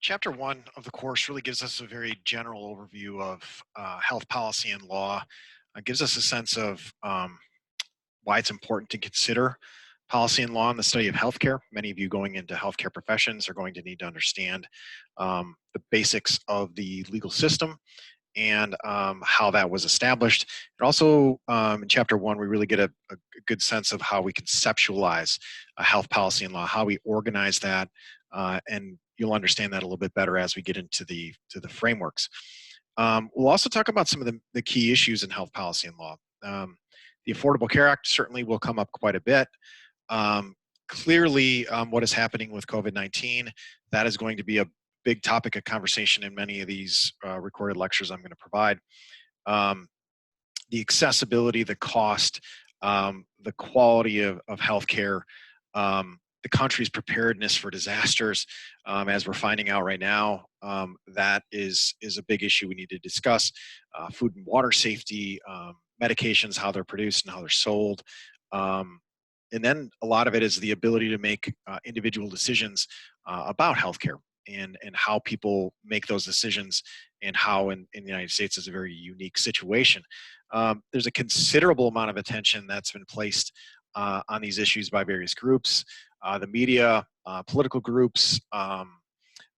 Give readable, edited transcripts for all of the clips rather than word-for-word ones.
Chapter one of the course really gives us a very general overview of health policy and law. It gives us a sense of why it's important to consider policy and law in the study of healthcare. Many of you going into healthcare professions are going to need to understand the basics of the legal system and how that was established. And also, in chapter one, we really get a good sense of how we conceptualize health policy and law, how we organize that, and you'll understand that a little bit better as we get into the frameworks. We'll also talk about some of the key issues in health policy and law. The Affordable Care Act certainly will come up quite a bit. Um, Clearly, what is happening with COVID-19, that is going to be a big topic of conversation in many of these recorded lectures I'm going to provide. Um, the accessibility, the cost, the quality of healthcare, the country's preparedness for disasters, as we're finding out right now, that is a big issue we need to discuss. Food and water safety, medications, how they're produced and how they're sold. Um, and then a lot of it is the ability to make individual decisions about healthcare and how people make those decisions and how in the United States is a very unique situation. There's a considerable amount of attention that's been placed on these issues by various groups, the media, political groups,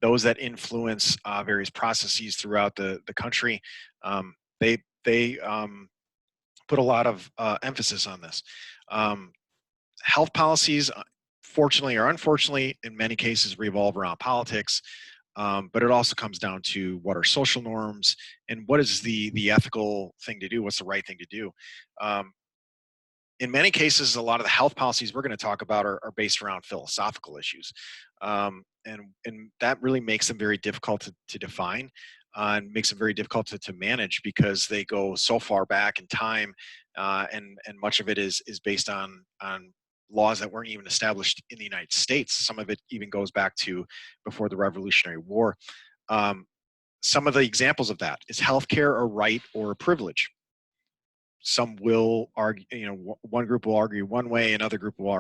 those that influence various processes throughout the country. They put a lot of emphasis on this. Um, Health policies, fortunately or unfortunately, in many cases revolve around politics, but it also comes down to what are social norms and what is the ethical thing to do, what's the right thing to do. Um, in many cases, a lot of the health policies we're going to talk about are based around philosophical issues, and that really makes them very difficult to define. And makes them very difficult to manage because they go so far back in time, and much of it is based on laws that weren't even established in the United States. Some of it even goes back to before the Revolutionary War. Um, some of the examples of that is healthcare a right or a privilege? Some will argue, one group will argue one way, another group will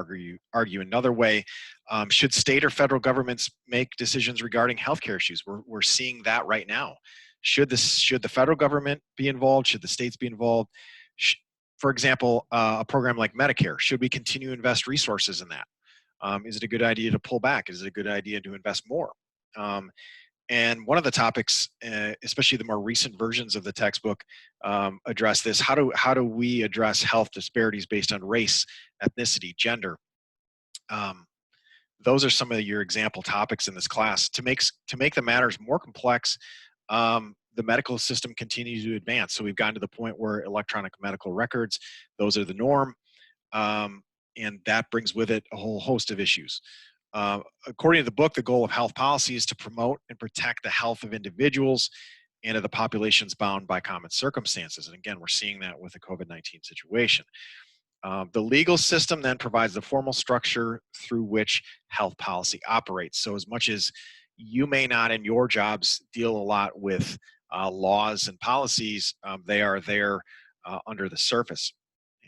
argue another way. Should state or federal governments make decisions regarding healthcare issues? We're seeing that right now. Should the federal government be involved? Should the states be involved? Sh- for example, a program like Medicare, should we continue to invest resources in that? Is it a good idea to pull back? Is it a good idea to invest more? Um, and one of the topics, especially the more recent versions of the textbook, address this. How do we address health disparities based on race, ethnicity, gender? Um, those are some of your example topics in this class. To make the matters more complex, the medical system continues to advance. So we've gotten to the point where electronic medical records, those are the norm, um, and that brings with it a whole host of issues. According to the book, the goal of health policy is to promote and protect the health of individuals and of the populations bound by common circumstances. And again, we're seeing that with the COVID-19 situation. The legal system then provides the formal structure through which health policy operates. So, as much as you may not in your jobs deal a lot with laws and policies, they are there under the surface.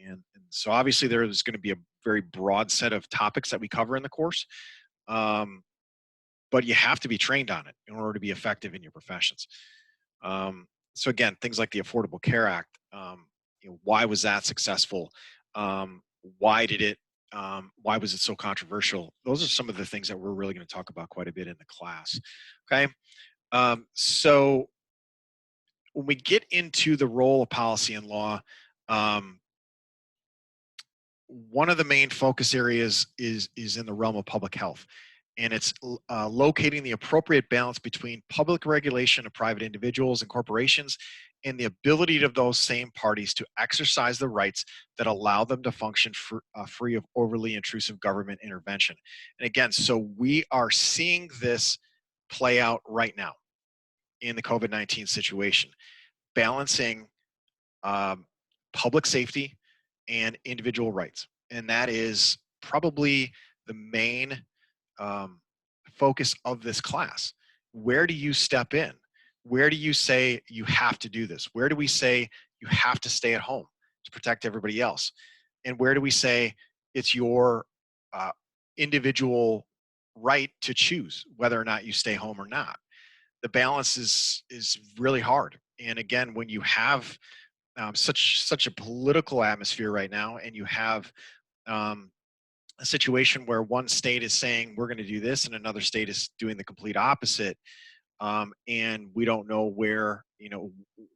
And so, obviously, there is going to be a very broad set of topics that we cover in the course. Um, but you have to be trained on it in order to be effective in your professions. So again, things like the Affordable Care Act, why was that successful? Why did it? Why was it so controversial? Those are some of the things that we're really going to talk about quite a bit in the class. Okay, so when we get into the role of policy and law, um, one of the main focus areas is in the realm of public health, and it's locating the appropriate balance between public regulation of private individuals and corporations and the ability of those same parties to exercise the rights that allow them to function free of overly intrusive government intervention. And again, so we are seeing this play out right now in the COVID-19 situation, balancing um, public safety and individual rights. And that is probably the main um, focus of this class. Where do you step in? Where do you say you have to do this? Where do we say you have to stay at home to protect everybody else? And where do we say it's your uh, individual right to choose whether or not you stay home or not. The balance is really hard. And again, when you have such a political atmosphere right now, and you have um, a situation where one state is saying we're going to do this, and another state is doing the complete opposite, and we don't know where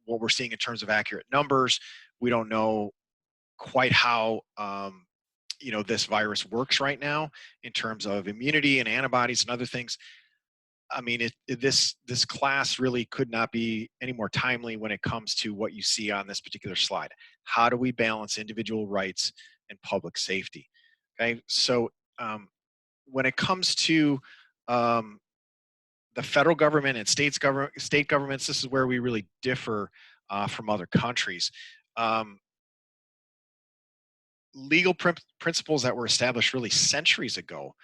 what we're seeing in terms of accurate numbers. We don't know quite how this virus works right now in terms of immunity and antibodies and other things. I mean, this class really could not be any more timely when it comes to what you see on this particular slide. How do we balance individual rights and public safety? Okay, so um, when it comes to um, the federal government and state governments, this is where we really differ from other countries. Um, Legal principles that were established really centuries ago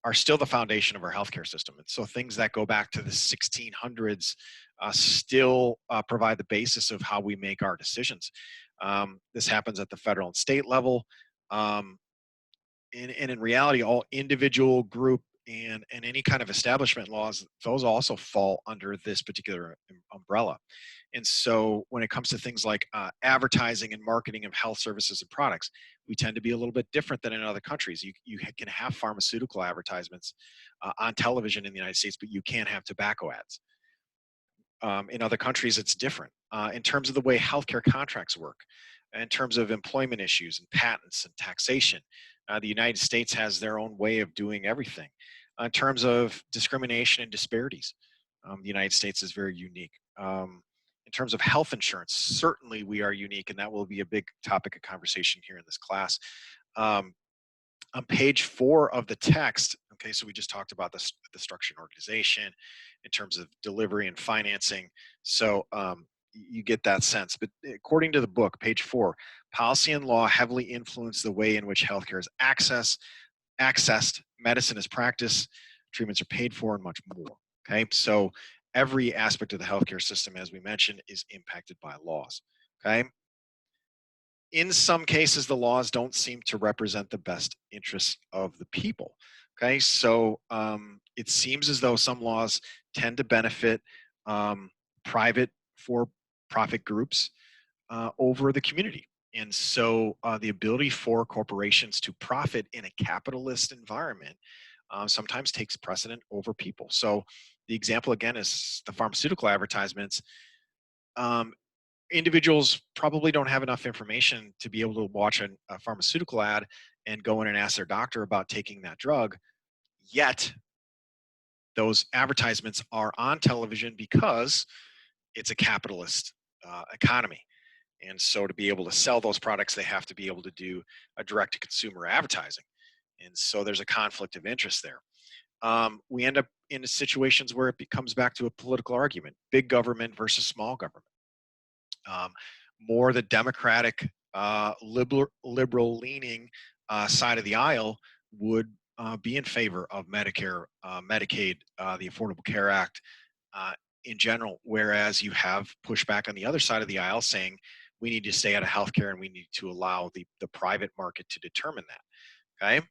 are still the foundation of our healthcare system. And so things that go back to the 1600s still provide the basis of how we make our decisions. This happens at the federal and state level. Um, and in reality, all individual, group, and any kind of establishment laws, those also fall under this particular umbrella. And so when it comes to things like advertising and marketing of health services and products, we tend to be a little bit different than in other countries. You can have pharmaceutical advertisements on television in the United States, but you can't have tobacco ads. In other countries, it's different. In terms of the way healthcare contracts work, in terms of employment issues and patents and taxation, the United States has their own way of doing everything. In terms of discrimination and disparities, the United States is very unique. In terms of health insurance, certainly we are unique, and that will be a big topic of conversation here in this class. Um, on page 4 of the text, okay, so we just talked about the structure and organization in terms of delivery and financing. So you get that sense. But according to the book, page 4, policy and law heavily influence the way in which healthcare is accessed, medicine is practiced, treatments are paid for, and much more. Okay, so every aspect of the healthcare system, as we mentioned, is impacted by laws. Okay, in some cases, the laws don't seem to represent the best interests of the people. Okay, so it seems as though some laws tend to benefit um, private for profit groups over the community. And so the ability for corporations to profit in a capitalist environment sometimes takes precedent over people. So the example again is the pharmaceutical advertisements. Um, Individuals probably don't have enough information to be able to watch a pharmaceutical ad and go in and ask their doctor about taking that drug. Yet those advertisements are on television because it's a capitalist economy. And so to be able to sell those products, they have to be able to do a direct to consumer advertising. And so there's a conflict of interest there. We end up in situations where it comes back to a political argument: big government versus small government. um, More the Democratic, liberal leaning side of the aisle would be in favor of Medicare, Medicaid, the Affordable Care Act uh, in general, whereas you have pushback on the other side of the aisle saying we need to stay out of healthcare and we need to allow the private market to determine that. Okay.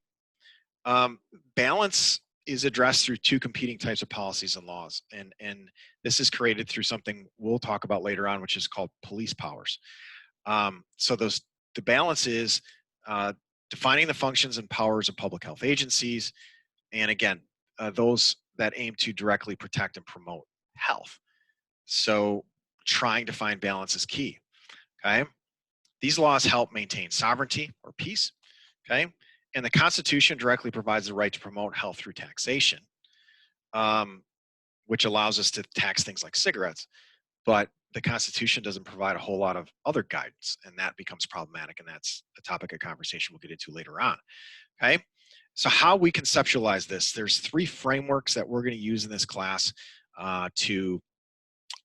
Um, Balance is addressed through two competing types of policies and laws, and this is created through something we'll talk about later on, which is called police powers. So the balance is uh, defining the functions and powers of public health agencies, and again, those that aim to directly protect and promote health. So trying to find balance is key. Okay, these laws help maintain sovereignty or peace. Okay, and the Constitution directly provides the right to promote health through taxation, um, which allows us to tax things like cigarettes. But the Constitution doesn't provide a whole lot of other guidance, and that becomes problematic. And that's a topic of conversation we'll get into later on. Okay. So, how we conceptualize this, there's three frameworks that we're going to use in this class to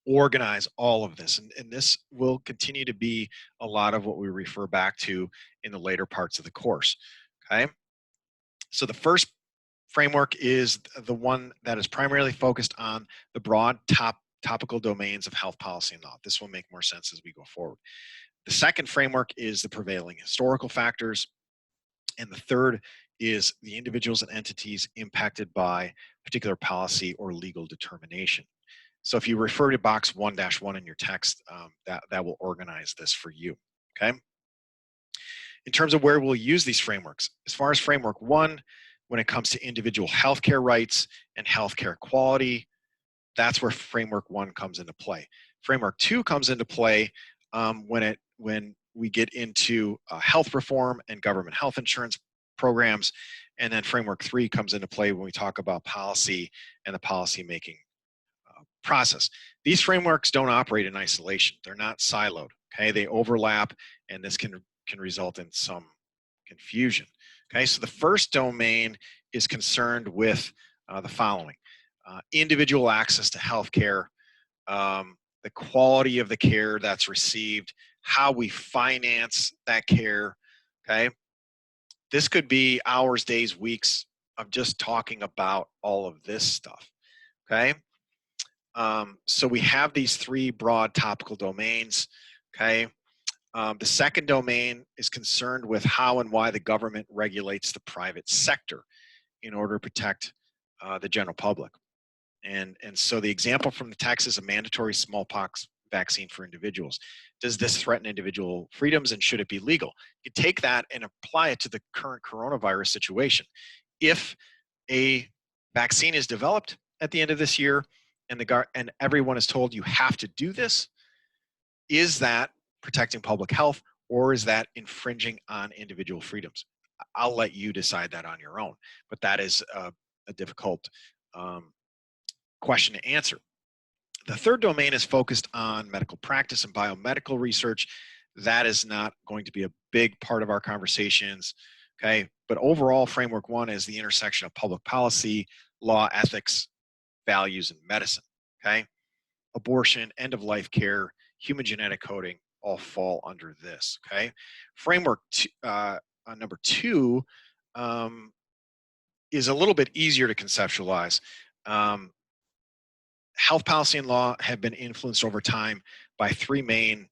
organize all of this. And this will continue to be a lot of what we refer back to in the later parts of the course. Okay. So, the first framework is the one that is primarily focused on the broad topical domains of health policy and law. This will make more sense as we go forward. The second framework is the prevailing historical factors. And the third is the individuals and entities impacted by particular policy or legal determination. So if you refer to box 1-1 in your text, that will organize this for you, okay? In terms of where we'll use these frameworks, as far as framework 1, when it comes to individual healthcare rights and healthcare quality, that's where framework 1 comes into play. Framework 2 comes into play when we get into health reform and government health insurance programs, and then framework 3 comes into play when we talk about policy and the policy making process. These frameworks don't operate in isolation. They're not siloed. Okay, they overlap, and this can result in some confusion. Okay, so the first domain is concerned with the following: individual access to healthcare, the quality of the care that's received, how we finance that care. Okay, this could be hours, days, weeks of just talking about all of this stuff. Okay. So we have these 3 broad topical domains, okay? The second domain is concerned with how and why the government regulates the private sector in order to protect the general public. And so the example from the text is a mandatory smallpox vaccine for individuals. Does this threaten individual freedoms, and should it be legal? You take that and apply it to the current coronavirus situation. If a vaccine is developed at the end of this year, and everyone is told you have to do this, is that protecting public health, or is that infringing on individual freedoms? I'll let you decide that on your own, but that is a difficult question to answer. The third domain is focused on medical practice and biomedical research. That is not going to be a big part of our conversations, okay? But overall, framework 1 is the intersection of public policy, law, ethics, values, and medicine, okay? Abortion, end-of-life care, human genetic coding all fall under this, okay? Framework number 2 is a little bit easier to conceptualize. Health policy and law have been influenced over time by 3 main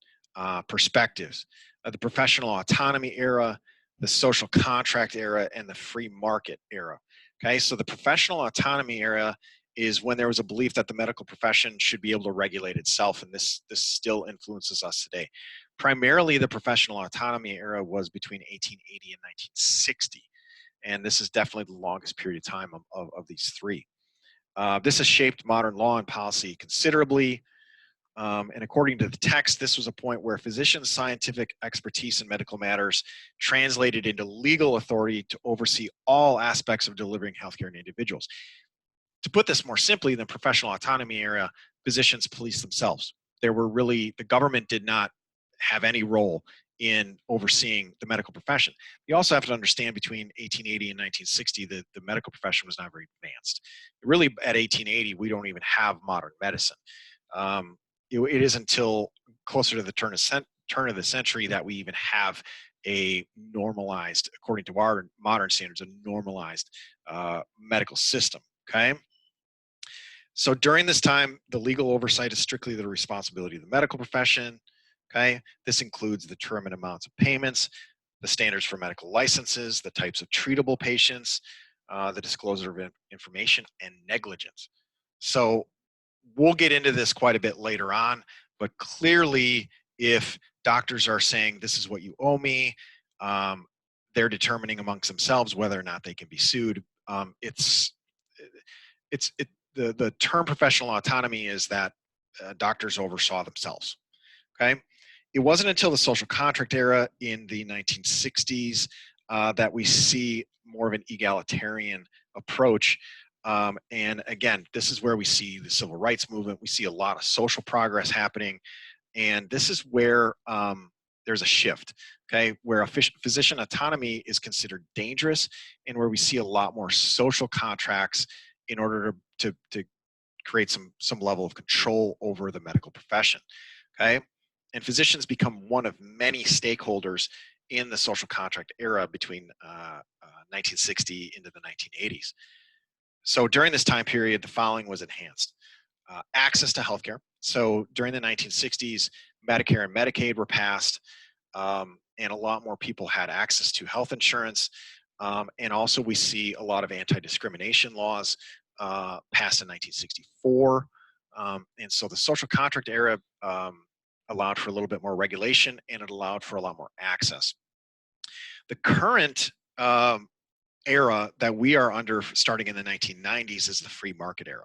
perspectives: the professional autonomy era, the social contract era, and the free market era. Okay, so the professional autonomy era is when there was a belief that the medical profession should be able to regulate itself, and this still influences us today. Primarily, the professional autonomy era was between 1880 and 1960, and this is definitely the longest period of time of these 3. This has shaped modern law and policy considerably. And according to the text, this was a point where physicians' scientific expertise in medical matters translated into legal authority to oversee all aspects of delivering healthcare to individuals. To put this more simply, in the professional autonomy era, physicians policed themselves. The government did not have any role in overseeing the medical profession. You also have to understand, between 1880 and 1960, the medical profession was not very advanced. Really, at 1880, we don't even have modern medicine. It is until closer to the turn of the century that we even have a normalized, according to our modern standards, a normalized medical system, okay? So during this time, the legal oversight is strictly the responsibility of the medical profession, okay? This includes the term and amounts of payments, the standards for medical licenses, the types of treatable patients, the disclosure of information, and negligence. So we'll get into this quite a bit later on, but clearly, if doctors are saying, this is what you owe me, they're determining amongst themselves whether or not they can be sued. The term professional autonomy is that doctors oversaw themselves, okay? It wasn't until the social contract era in the 1960s that we see more of an egalitarian approach. And again, this is where we see the civil rights movement. We see a lot of social progress happening. And this is where there's a shift, okay, where a physician autonomy is considered dangerous, and where we see a lot more social contracts in order to create some level of control over the medical profession, okay? And physicians become one of many stakeholders in the social contract era between 1960 into the 1980s. So during this time period, the following was enhanced. Access to healthcare. So during the 1960s, Medicare and Medicaid were passed, and a lot more people had access to health insurance. And also we see a lot of anti-discrimination laws passed in 1964. And so the social contract era allowed for a little bit more regulation, and it allowed for a lot more access. The current era that we are under starting in the 1990s is the free market era,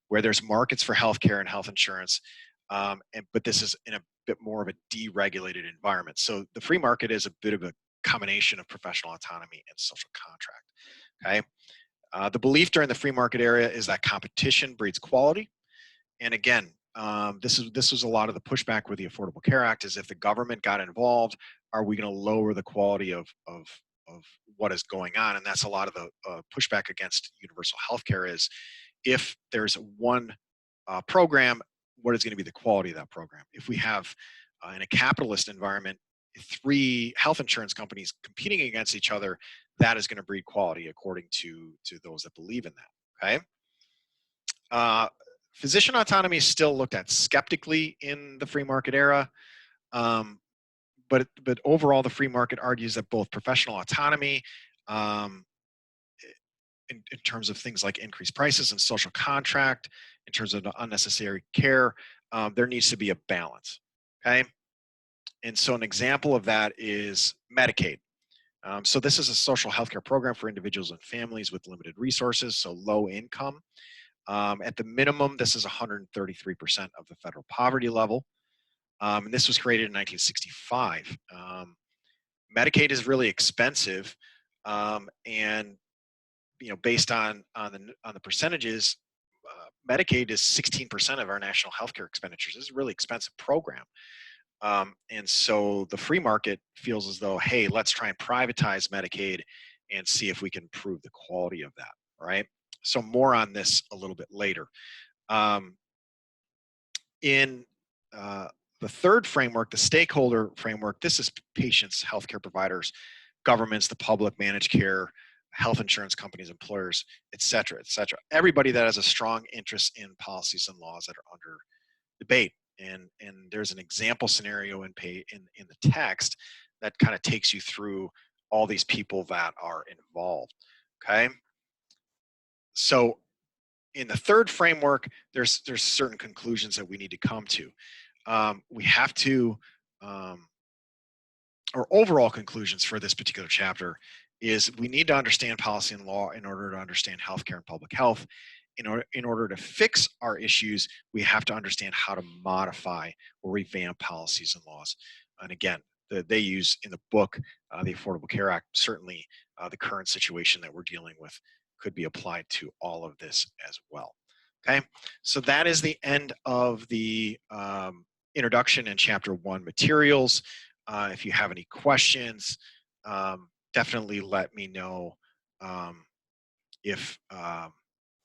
where there's markets for healthcare and health insurance, but this is in a bit more of a deregulated environment. So the free market is a bit of a combination of professional autonomy and social contract. Okay, the belief during the free market era is that competition breeds quality, and again, this was a lot of the pushback with the Affordable Care Act. Is if the government got involved, are we going to lower the quality of what is going on? And that's a lot of the pushback against universal health care is if there's one program, what is going to be the quality of that program? If we have in a capitalist environment, three health insurance companies competing against each other, that is going to breed quality according to those that believe in that. Okay. Uh, Physician autonomy is still looked at skeptically in the free market era, um, but overall, the free market argues that both professional autonomy, um, in terms of things like increased prices and social contract, in terms of unnecessary care, there needs to be a balance. Okay, and so an example of that is Medicaid. So this is a social healthcare program for individuals and families with limited resources, so low income. At the minimum, this is 133% of the federal poverty level. And this was created in 1965. Medicaid is really expensive, and based on the percentages, Medicaid is 16% of our national healthcare expenditures. This is a really expensive program, and so the free market feels as though, hey, let's try and privatize Medicaid and see if we can improve the quality of that. Right. So more on this a little bit later. Um, in the third framework, the stakeholder framework, this is patients, healthcare providers, governments, the public, managed care, health insurance companies, employers, et cetera, et cetera. Everybody that has a strong interest in policies and laws that are under debate. And there's an example scenario in the text that kind of takes you through all these people that are involved. Okay. So in the third framework, there's certain conclusions that we need to come to. We have to, or overall conclusions for this particular chapter is we need to understand policy and law in order to understand healthcare and public health. In order to fix our issues, we have to understand how to modify or revamp policies and laws. And again, they use in the book, the Affordable Care Act, certainly the current situation that we're dealing with could be applied to all of this as well. Okay, so that is the end of the introduction and chapter 1 materials. If you have any questions, definitely let me know um, if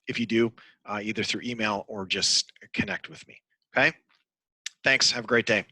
if you do, either through email or just connect with me. Okay, thanks. Have a great day.